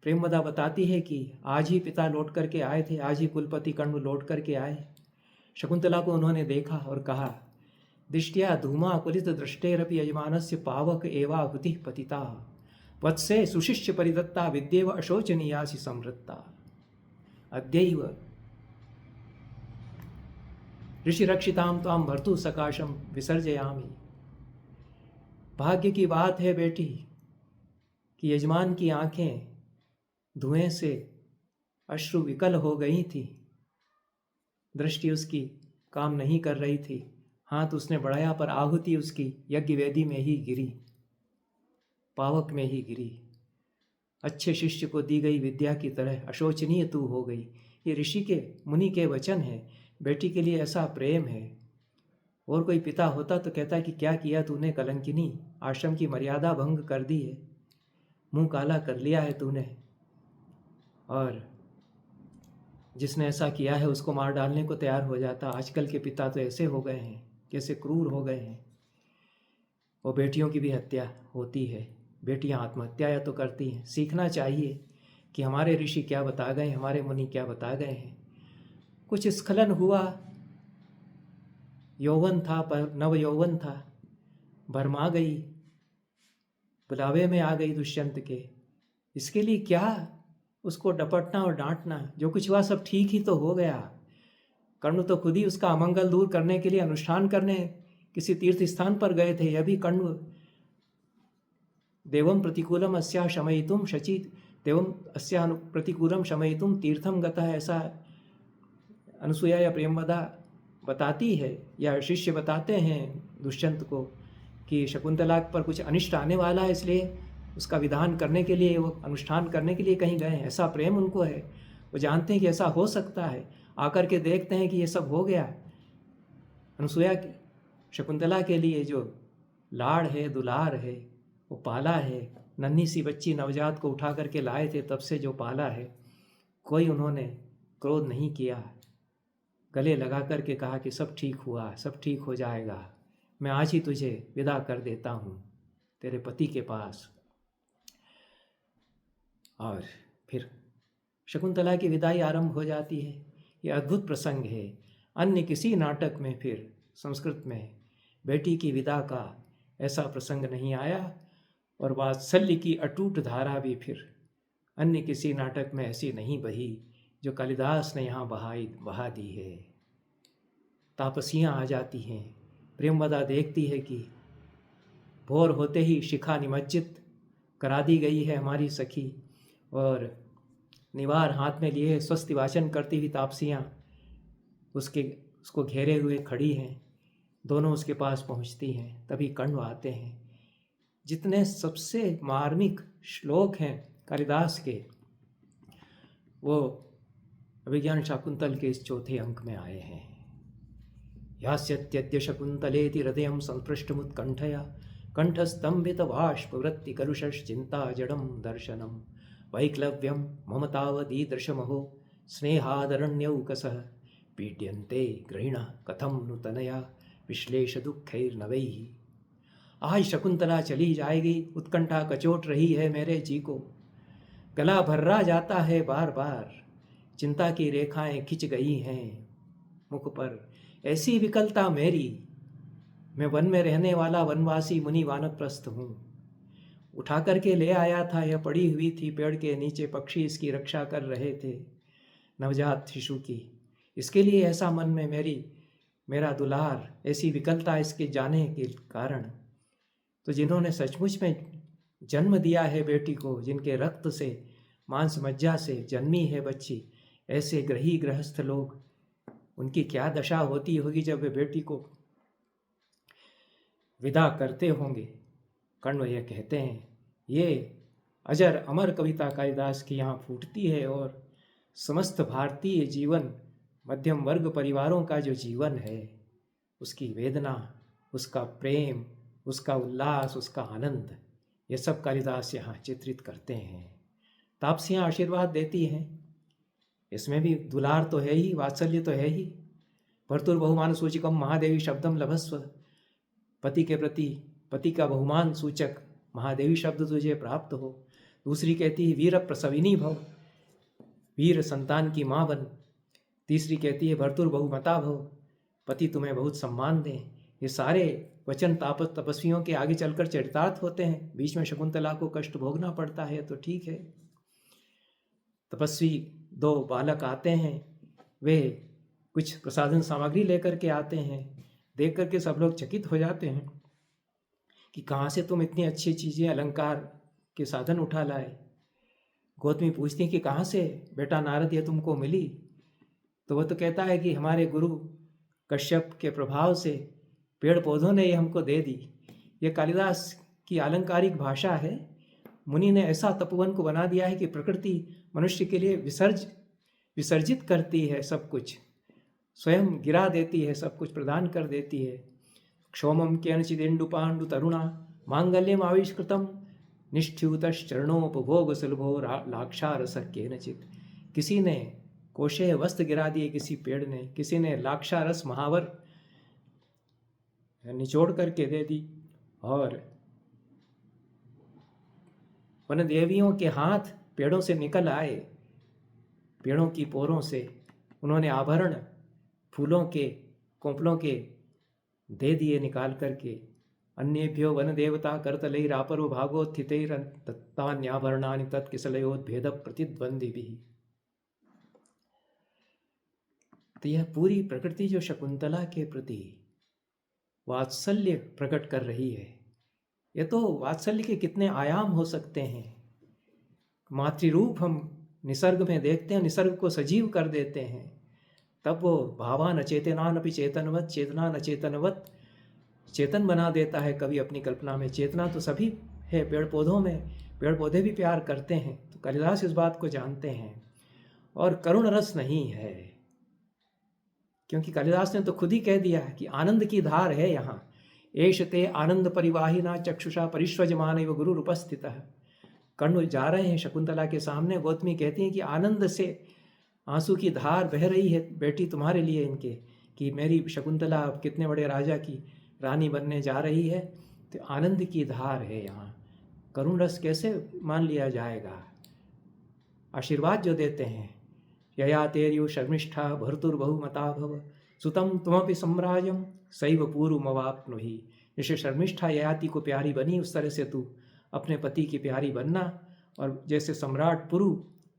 प्रेमवदा बताती है कि आज ही पिता लौट करके आए थे, आज ही कुलपति कण्व लौट करके आए। शकुंतला को उन्होंने देखा और कहा, दृष्टिया धूमा कुलित दृष्टेरपि यजमानस्य पावक एवाहुति पतिता वत्से सुशिष्य परिदत्ता विद्येव अशोचनीयासि समृत्ता। अद्यैव ऋषि रक्षिताम त्वाम भर्तु सकाशम विसर्जयामि। भाग्य की बात है बेटी कि यजमान की आंखें धुएं से अश्रु विकल हो गई थी, दृष्टि उसकी काम नहीं कर रही थी, हाथ उसने बढ़ाया पर आहुति उसकी यज्ञ वेदी में ही गिरी, पावक में ही गिरी। अच्छे शिष्य को दी गई विद्या की तरह अशोचनीय तू हो गई। ये ऋषि के मुनि के वचन है। बेटी के लिए ऐसा प्रेम है। और कोई पिता होता तो कहता कि क्या किया तूने कलंकिनी, आश्रम की मर्यादा भंग कर दी है, मुंह काला कर लिया है तूने, और जिसने ऐसा किया है उसको मार डालने को तैयार हो जाता। आजकल के पिता तो ऐसे हो गए हैं, कैसे क्रूर हो गए हैं। और बेटियों की भी हत्या होती है, बेटियां आत्महत्या या तो करती हैं। सीखना चाहिए कि हमारे ऋषि क्या बता गए, हमारे मुनि क्या बता गए हैं। कुछ स्खलन हुआ, यौवन था पर नव यौवन था, भरमा गई, बुलावे में आ गई दुष्यंत के। इसके लिए क्या उसको डपटना और डांटना, जो कुछ हुआ सब ठीक ही तो हो गया। कर्ण तो खुद ही उसका अमंगल दूर करने के लिए अनुष्ठान करने किसी तीर्थ स्थान पर गए थे। यह भी कर्ण देवम प्रतिकूलम अस्या शमयितुम शची देवम अस्या प्रतिकूलम शमयितुम तीर्थम गता है, ऐसा अनुसुया या प्रेमवदा बताती है, या शिष्य बताते हैं दुष्यंत को कि शकुंतला पर कुछ अनिष्ट आने वाला है, इसलिए उसका विधान करने के लिए, वो अनुष्ठान करने के लिए कहीं गए हैं। ऐसा प्रेम उनको है, वो जानते हैं कि ऐसा हो सकता है। आकर के देखते हैं कि ये सब हो गया। अनुसुया शकुंतला के लिए जो लाड़ है, दुलार है, वो पाला है। नन्ही सी बच्ची नवजात को उठा करके लाए थे, तब से जो पाला है, कोई उन्होंने क्रोध नहीं किया। गले लगा करके कहा कि सब ठीक हुआ, सब ठीक हो जाएगा, मैं आज ही तुझे विदा कर देता हूँ तेरे पति के पास। और फिर शकुंतला की विदाई आरंभ हो जाती है। ये अद्भुत प्रसंग है। अन्य किसी नाटक में, फिर संस्कृत में, बेटी की विदा का ऐसा प्रसंग नहीं आया। और वात्सल्य की अटूट धारा भी फिर अन्य किसी नाटक में ऐसी नहीं बही जो कालिदास ने यहाँ बहा दी है। तापसियाँ आ जाती हैं, प्रेमवदा देखती है कि भोर होते ही शिखा निमज्जित करा दी गई है हमारी सखी, और निवार हाथ में लिए स्वस्ति वाचन करती हुई तापसियाँ उसको घेरे हुए खड़ी हैं। दोनों उसके पास पहुँचती हैं, तभी कण्व आते हैं। जितने सबसे मार्मिक श्लोक हैं कालिदास के, वो अभिज्ञान शाकुंतल के इस चौथे अंक में आए हैं। यास्यत्यद्य शकुंतलेति हृदयं संपृष्टमुत्कण्ठया कंठस्तंभित बाष्पवृत्ति कलुषश्चिंता जडं दर्शनम वैक्लव्यं मम तावदीदृशमहो स्नेहादरण्यौकसः पीड्यन्ते गृहिणः कथं नु तनया विश्लेष दुःखैर्नवैः। आज शकुंतला चली जाएगी, उत्कंठा कचोट रही है मेरे जी को, गला भर्रा जाता है बार बार, चिंता की रेखाएं खिंच गई हैं मुख पर, ऐसी विकलता मेरी, मैं वन में रहने वाला वनवासी मुनि वानप्रस्थ हूँ। उठा करके ले आया था, यह पड़ी हुई थी पेड़ के नीचे, पक्षी इसकी रक्षा कर रहे थे, नवजात शिशु की। इसके लिए ऐसा मन में मेरा दुलार, ऐसी विकलता इसके जाने के कारण। तो जिन्होंने सचमुच में जन्म दिया है बेटी को, जिनके रक्त से मांस मज्जा से जन्मी है बच्ची, ऐसे ग्रही गृहस्थ लोग, उनकी क्या दशा होती होगी जब वे बेटी को विदा करते होंगे। कण्व ये कहते हैं, ये अजर अमर कविता कालिदास की यहाँ फूटती है। और समस्त भारतीय जीवन, मध्यम वर्ग परिवारों का जो जीवन है, उसकी वेदना, उसका प्रेम, उसका उल्लास, उसका आनंद, ये सब कालिदास यहाँ चित्रित करते हैं। तापसियाँ आशीर्वाद देती हैं, इसमें भी दुलार तो है ही, वात्सल्य तो है ही। भर्तुर्बहुमान सूचकम महादेवी शब्दम लभस्व, पति के प्रति पति का बहुमान सूचक महादेवी शब्द तुझे प्राप्त हो। दूसरी कहती है वीर प्रसविनी भव, वीर संतान की माँ बन। तीसरी कहती है भर्तुर्बहुमता भव, पति तुम्हें बहुत सम्मान दें। ये सारे वचन तपस्वियों के आगे चलकर चरितार्थ होते हैं। बीच में शकुंतला को कष्ट भोगना पड़ता है तो ठीक है। तपस्वी दो बालक आते हैं, वे कुछ प्रसाधन सामग्री लेकर के आते हैं। देख करके सब लोग चकित हो जाते हैं कि कहाँ से तुम इतनी अच्छी चीज़ें, अलंकार के साधन उठा लाए। गौतमी पूछती है कि कहाँ से बेटा नारद ये तुमको मिली? तो वह तो कहता है कि हमारे गुरु कश्यप के प्रभाव से पेड़ पौधों ने ये हमको दे दी। ये कालिदास की आलंकारिक भाषा है। मुनि ने ऐसा तपोवन को बना दिया है कि प्रकृति मनुष्य के लिए विसर्जित करती है सब कुछ, स्वयं गिरा देती है, सब कुछ प्रदान कर देती है। क्षोमम केनचिदेन्दु पांडु तरुणा मांगल्यम आविष्कृतम निष्ठ्यूतश्चरणोपभोग सुलभो लाक्षारस केनचित। किसी ने कोशे वस्त्र गिरा दिए, किसी पेड़ ने, किसी ने लाक्षारस महावर निचोड़ करके दे दी, और वन देवियों के हाथ पेड़ों से निकल आए, पेड़ों की पोरों से उन्होंने आभरण फूलों के कोंपलों के दे दिए निकाल करके। अन्येभ्यो वन देवता करतलैरापरो भागोत्थितैरन्तान्याभरणानि तत्किसलयोद्भेद प्रतिद्वंद्विभिः। तो यह पूरी प्रकृति जो शकुंतला के प्रति वात्सल्य प्रकट कर रही है, ये तो वात्सल्य के कितने आयाम हो सकते हैं। मातृरूप हम निसर्ग में देखते हैं, निसर्ग को सजीव कर देते हैं, तब वो भावान अचेतनान अपि चेतनवत चेतना न चेतनवत चेतन बना देता है कभी अपनी कल्पना में। चेतना तो सभी है, पेड़ पौधों में, पेड़ पौधे भी प्यार करते हैं। तो कालिदास इस बात को जानते हैं। और करुण रस नहीं है, क्योंकि कालिदास ने तो खुद ही कह दिया कि आनंद की धार है यहाँ। एष ते आनंद परिवाहिना चक्षुषा परिष्वजमान एव गुरु उपस्थितः। कर्ण जा रहे हैं शकुंतला के सामने, गौतमी कहती है कि आनंद से आंसू की धार बह रही है बेटी तुम्हारे लिए इनके, कि मेरी शकुंतला अब कितने बड़े राजा की रानी बनने जा रही है। तो आनंद की धार है यहाँ, करुण रस कैसे मान लिया जाएगा। आशीर्वाद जो देते हैं, यया तेर्यु शर्मिष्ठा भर्तुर्बहुमता भव सुतम त्वमपि सम्राजम सैव पूर्वमवाप्नुहि। जैसे शर्मिष्ठा ययाति को प्यारी बनी, उस तरह से तू अपने पति की प्यारी बनना, और जैसे सम्राट पुरु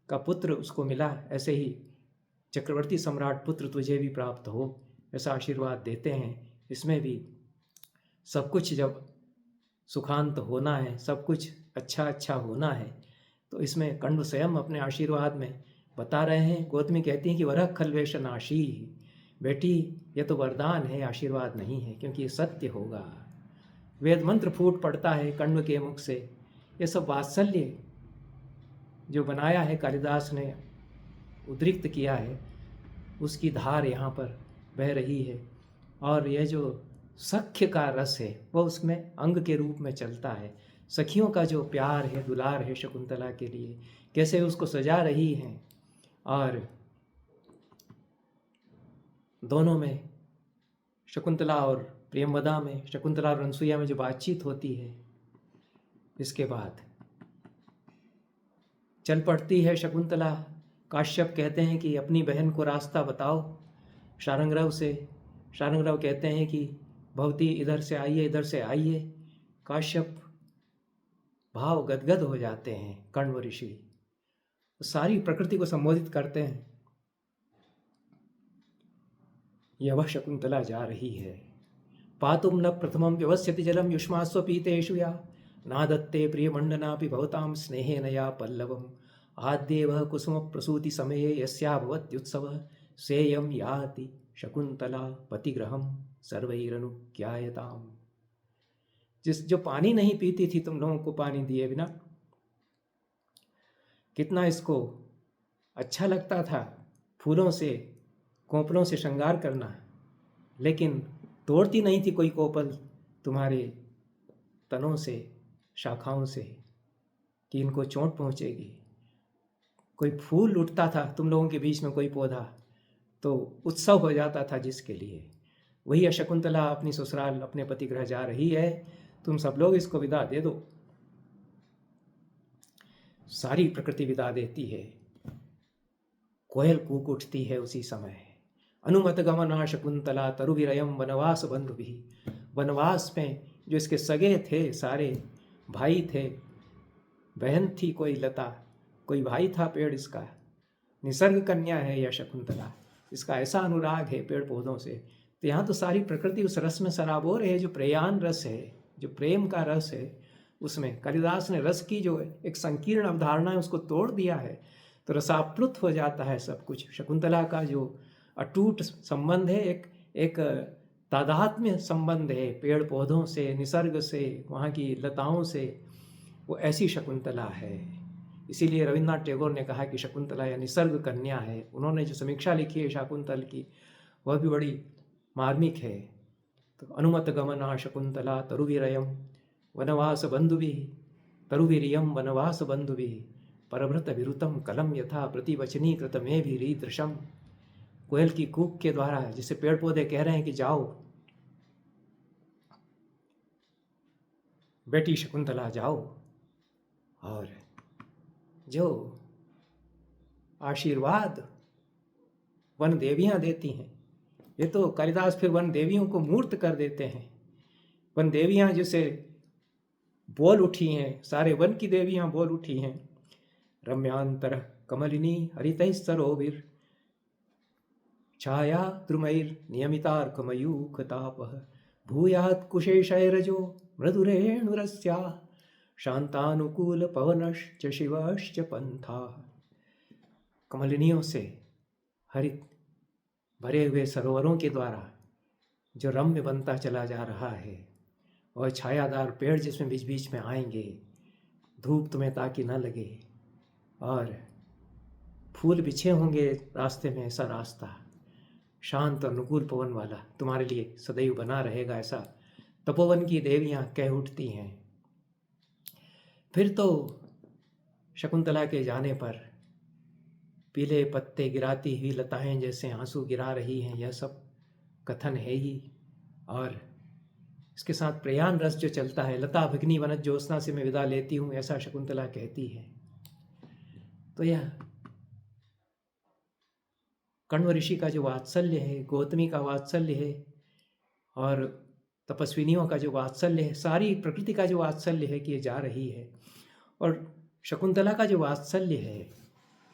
का पुत्र उसको मिला, ऐसे ही चक्रवर्ती सम्राट पुत्र तुझे भी प्राप्त हो, ऐसा आशीर्वाद देते हैं। इसमें भी सब कुछ जब सुखांत होना है, सब कुछ अच्छा अच्छा होना है, तो इसमें कण्व स्वयं अपने आशीर्वाद में बता रहे हैं। गौतमी कहती हैं कि वरह खलवेश नाशी, बेटी ये तो वरदान है, आशीर्वाद नहीं है, क्योंकि ये सत्य होगा। वेद मंत्र फूट पड़ता है कण्व के मुख से। ये सब वात्सल्य जो बनाया है कालिदास ने, उद्रिक्त किया है, उसकी धार यहाँ पर बह रही है। और यह जो सख्य का रस है वह उसमें अंग के रूप में चलता है। सखियों का जो प्यार है, दुलार है शकुंतला के लिए, कैसे उसको सजा रही हैं। और दोनों में, शकुंतला और प्रियंवदा में, शकुंतला और अनसुईया में जो बातचीत होती है, इसके बाद चल पड़ती है शकुंतला। काश्यप कहते हैं कि अपनी बहन को रास्ता बताओ शारंग्रव से। शारंग्रव कहते हैं कि भवती इधर से आइए, इधर से आइए। काश्यप भाव गदगद हो जाते हैं। कण्व ऋषि सारी प्रकृति को संबोधित करते हैं, यह वह शकुंतला जा रही है। पातुम न प्रथमं व्यवस्यति जलम युष्मास्व पीतेषु या नादत्ते प्रियमण्डनापि भवतां स्नेहेन या पल्लवम् आद्येव कुसुम प्रसूति समये यस्या भवत्युत्सवः सेयं याति शकुंतला पतिगृहं सर्वैरनुज्ञायताम्। जो पानी नहीं पीती थी, तुम लोगों को पानी दिए बिना कितना इसको अच्छा लगता था फूलों से, कोपलों से श्रृंगार करना, लेकिन तोड़ती नहीं थी कोई कोपल तुम्हारे तनों से, शाखाओं से, कि इनको चोट पहुँचेगी। कोई फूल उठता था तुम लोगों के बीच में, कोई पौधा, तो उत्सव हो जाता था जिसके लिए। वही शकुंतला अपनी ससुराल, अपने पति गृह जा रही है। तुम सब लोग इसको विदा दे दो। सारी प्रकृति विदा देती है। कोयल कूक उठती है उसी समय। अनुमत गमना शकुंतला तरुविरयम वनवास बंधु भी। वनवास में जो इसके सगे थे, सारे भाई थे, बहन थी कोई लता, कोई भाई था पेड़ इसका, निसर्ग कन्या है यह शकुंतला। इसका ऐसा अनुराग है पेड़ पौधों से। तो यहाँ तो सारी प्रकृति उस रस में सराबोर है, जो प्रयाण रस है, जो प्रेम का रस है। उसमें कालिदास ने रस की जो एक संकीर्ण अवधारणा है उसको तोड़ दिया है, तो रसाप्लुत हो जाता है सब कुछ। शकुंतला का जो अटूट संबंध है, एक तादात्म्य संबंध है पेड़ पौधों से, निसर्ग से, वहाँ की लताओं से, वो ऐसी शकुंतला है। इसीलिए रविन्द्रनाथ टैगोर ने कहा कि शकुंतला या निसर्ग कन्या है। उन्होंने जो समीक्षा लिखी है शकुंतल की, वह भी बड़ी मार्मिक है। तो अनुमत गमना शकुंतला तरुवीरयम वनवास बंधुभिः, तरुवीरियम वनवास बंधुभिः, परभृत विरुतम कलम यथा प्रतिवचनी कृतमेभिरीदृशम। कोयल की कूक के द्वारा जिसे पेड़ पौधे कह रहे हैं कि जाओ बेटी शकुंतला जाओ, और जो आशीर्वाद वन देवियां देती हैं, ये तो कालिदास फिर वन देवियों को मूर्त कर देते हैं। वन देवियां जैसे बोल उठी हैं, सारे वन की देवियां बोल उठी हैं। रम्यांतर कमलिनी हरितैः सरोभिर छाया द्रुमैर नियमितार्कमयूखतापः भूयात् कुशेशैरजो मृदुरेणुरस्या शांतानुकूल पवनश्च शिवश्च पंथाः। कमलिनियों से हरित भरे हुए सरोवरों के द्वारा जो रम्य बनता चला जा रहा है, और छायादार पेड़ जिसमें बीच बीच में आएंगे, धूप तुम्हें ताकि न लगे, और फूल बिछे होंगे रास्ते में, ऐसा रास्ता शांत और अनुकूल पवन वाला तुम्हारे लिए सदैव बना रहेगा, ऐसा तपोवन की देवियां कह उठती हैं। फिर तो शकुंतला के जाने पर पीले पत्ते गिराती हुई लताएं जैसे आंसू गिरा रही हैं, यह सब कथन है ही। और इसके साथ प्रयाण रस जो चलता है, लता भग्नी वनज ज्योत्सना से मैं विदा लेती हूँ, ऐसा शकुंतला कहती है। तो यह कण्व ऋषि का जो वात्सल्य है, गौतमी का वात्सल्य है, और तपस्विनियों का जो वात्सल्य है, सारी प्रकृति का जो वात्सल्य है कि ये जा रही है। और शकुंतला का जो वात्सल्य है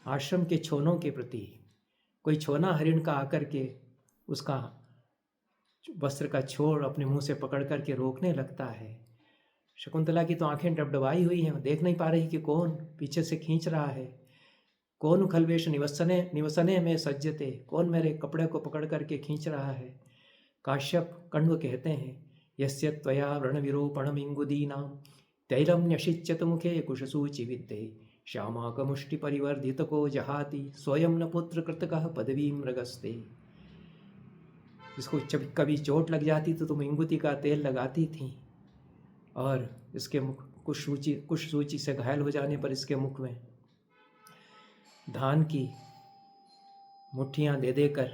आश्रम के छोनों के प्रति, कोई छोना हरिण का आकर के उसका वस्त्र का छोर अपने मुंह से पकड़ करके रोकने लगता है। शकुंतला की तो आंखें डबडबाई हुई हैं, देख नहीं पा रही कि कौन पीछे से खींच रहा है। कौन खलवेश निवसने में सज्जते, कौन मेरे कपड़े को पकड़ करके खींच रहा है। काश्यप कण्व कहते हैं, यस्य त्वया व्रणविरूपणमिंगुदीनां तैलं न्यषिच्यत मुखे कुशसूचि विद्ये श्यामाकमुष्टि परिवर्धितको जहाति स्वयं न पुत्र कृतकः पदवीं मृगस्ते। इसको जब कभी चोट लग जाती तो तुम इंगुति का तेल लगाती थी, और इसके मुख कुश सूची से घायल हो जाने पर इसके मुख में धान की मुट्ठियाँ दे देकर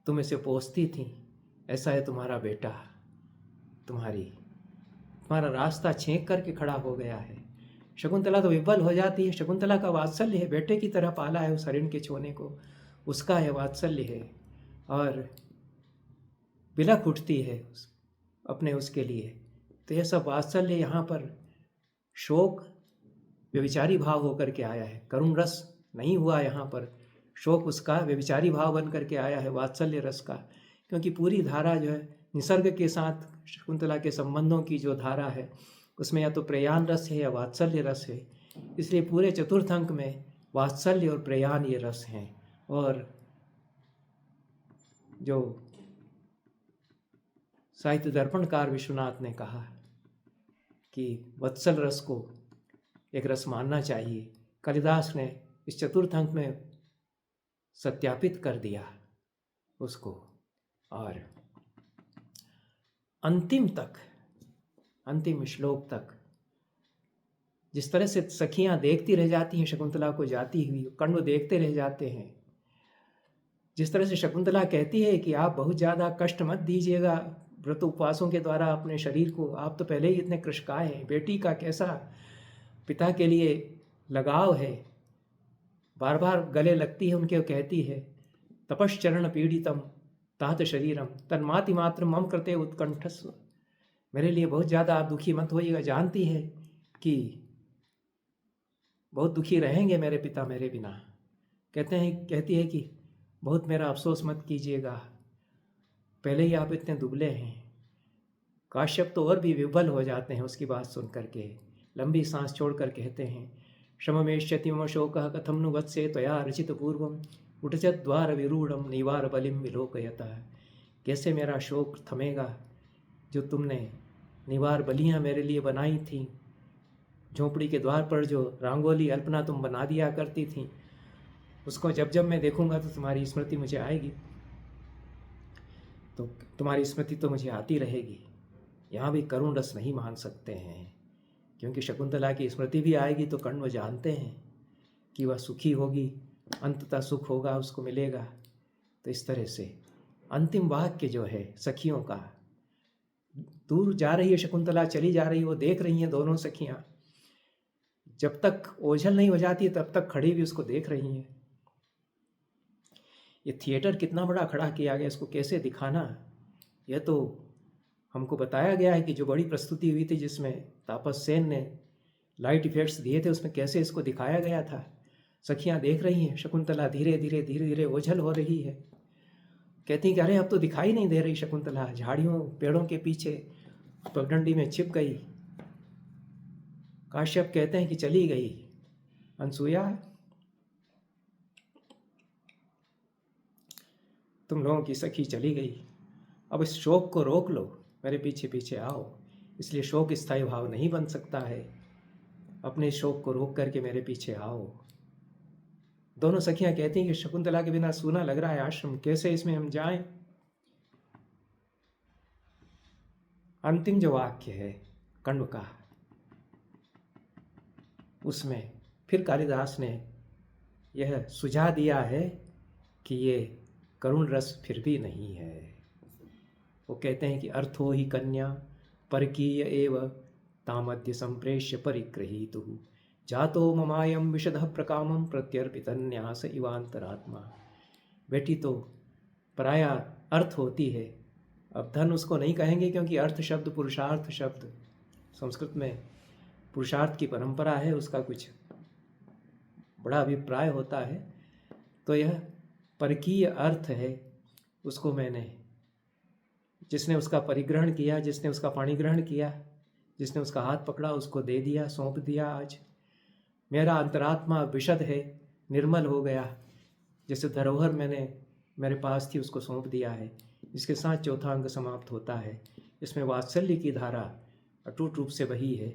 तुम इसे पोसती थी। ऐसा है तुम्हारा बेटा, तुम्हारा रास्ता छेंक करके खड़ा हो गया है। शकुंतला तो विफल हो जाती है। शकुंतला का वात्सल्य है, बेटे की तरह पाला है उस हरिण के छोने को, उसका यह वात्सल्य है, और बिलख उठती है अपने उसके लिए। तो यह सब वात्सल्य यहाँ पर शोक व्यभिचारी भाव होकर के आया है, करुण रस नहीं हुआ यहाँ पर। शोक उसका व्यभिचारी भाव बन करके आया है वात्सल्य रस का, क्योंकि पूरी धारा जो है निसर्ग के साथ शकुंतला के संबंधों की जो धारा है उसमें या तो प्रयाण रस है या वात्सल्य रस है। इसलिए पूरे चतुर्थ अंक में वात्सल्य और प्रयाण ये रस हैं। और जो साहित्य दर्पणकार विश्वनाथ ने कहा कि वत्सल रस को एक रस मानना चाहिए, कालिदास ने इस चतुर्थ अंक में सत्यापित कर दिया उसको। और अंतिम श्लोक तक जिस तरह से सखियां देखती रह जाती हैं शकुंतला को जाती हुई, कण्व देखते रह जाते हैं। जिस तरह से शकुंतला कहती है कि आप बहुत ज़्यादा कष्ट मत दीजिएगा व्रत उपवासों के द्वारा अपने शरीर को, आप तो पहले ही इतने कृशकाय हैं। बेटी का कैसा पिता के लिए लगाव है, बार बार गले लगती है उनके, कहती है तपश्चरण पीड़ितम तात शरीरम तन्माति मात्र मम कृते उत्कंठस्व। मेरे लिए बहुत ज़्यादा आप दुखी मत होइएगा, जानती है कि बहुत दुखी रहेंगे मेरे पिता मेरे बिना। कहती है कि बहुत मेरा अफसोस मत कीजिएगा, पहले ही आप इतने दुबले हैं। काश्यप तो और भी विफल हो जाते हैं उसकी बात सुन करके, लंबी सांस छोड़कर कहते हैं, शममेष्यति मम शोकः कथं नु वत्से त्वया रचित पूर्वम उठजद्वार विरूढ़म निवार बलिम विलोकयतः। कैसे मेरा शोक थमेगा, जो तुमने निवार बलियाँ मेरे लिए बनाई थीं, झोंपड़ी के द्वार पर जो रंगोली अल्पना तुम बना दिया करती थी, उसको जब जब मैं देखूंगा तो तुम्हारी स्मृति मुझे आएगी, तो तुम्हारी स्मृति तो मुझे आती रहेगी। यहाँ भी करुण रस नहीं मान सकते हैं, क्योंकि शकुंतला की स्मृति भी आएगी तो कर्ण जानते हैं कि वह सुखी होगी, अंततः सुख होगा, उसको मिलेगा। तो इस तरह से अंतिम वाक्य जो है सखियों का, दूर जा रही है शकुंतला, चली जा रही है, वो देख रही हैं दोनों सखियाँ, जब तक ओझल नहीं हो जाती तब तक खड़ी भी उसको देख रही हैं। ये थिएटर कितना बड़ा खड़ा किया गया, इसको कैसे दिखाना, यह तो हमको बताया गया है कि जो बड़ी प्रस्तुति हुई थी जिसमें तापस सेन ने लाइट इफेक्ट्स दिए थे, उसमें कैसे इसको दिखाया गया था। सखियां देख रही हैं, शकुंतला धीरे धीरे ओझल हो रही है, कहती हैं कि अरे अब तो दिखाई नहीं दे रही शकुंतला, झाड़ियों पेड़ों के पीछे पगडंडी में छिप गई। काश्यप कहते हैं कि चली गई अनसुया, तुम लोगों की सखी चली गई, अब इस शोक को रोक लो, मेरे पीछे पीछे आओ। इसलिए शोक स्थायी भाव नहीं बन सकता है, अपने शोक को रोक करके मेरे पीछे आओ। दोनों सखियां कहती हैं कि शकुंतला के बिना सूना लग रहा है आश्रम, कैसे इसमें हम जाएं। अंतिम जो वाक्य है कण्व का, उसमें फिर कालिदास ने यह सुझा दिया है कि ये करुण रस फिर भी नहीं है। वो कहते हैं कि अर्थो ही कन्या परकीय एव तामद्य संप्रेष्य परिगृहीतुः जातो ममायम विशदः प्रकामं प्रत्यर्पितन्यास इवांतरात्मा। बेटी तो पराया अर्थ होती है, अब धन उसको नहीं कहेंगे क्योंकि अर्थ शब्द पुरुषार्थ शब्द संस्कृत में पुरुषार्थ की परंपरा है, उसका कुछ बड़ा अभिप्राय होता है। तो यह परकीय अर्थ है, उसको मैंने, जिसने उसका परिग्रहण किया, जिसने उसका पाणी ग्रहण किया, जिसने उसका हाथ पकड़ा, उसको दे दिया, सौंप दिया। आज मेरा अंतरात्मा विशद है, निर्मल हो गया, जैसे धरोहर मैंने मेरे पास थी उसको सौंप दिया है। इसके साथ चौथा अंग समाप्त होता है। इसमें वात्सल्य की धारा अटूट रूप से बही है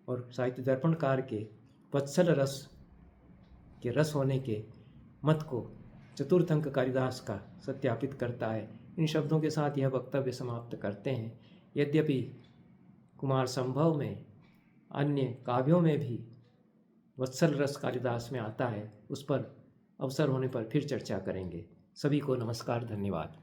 और साहित्य दर्पणकार के वत्सल रस के रस होने के मत को चतुर्थ अंक कालिदास का सत्यापित करता है। इन शब्दों के साथ यह वक्तव्य समाप्त करते हैं। यद्यपि कुमार संभव में अन्य काव्यों में भी वत्सल रस कालिदास में आता है, उस पर अवसर होने पर फिर चर्चा करेंगे। सभी को नमस्कार, धन्यवाद।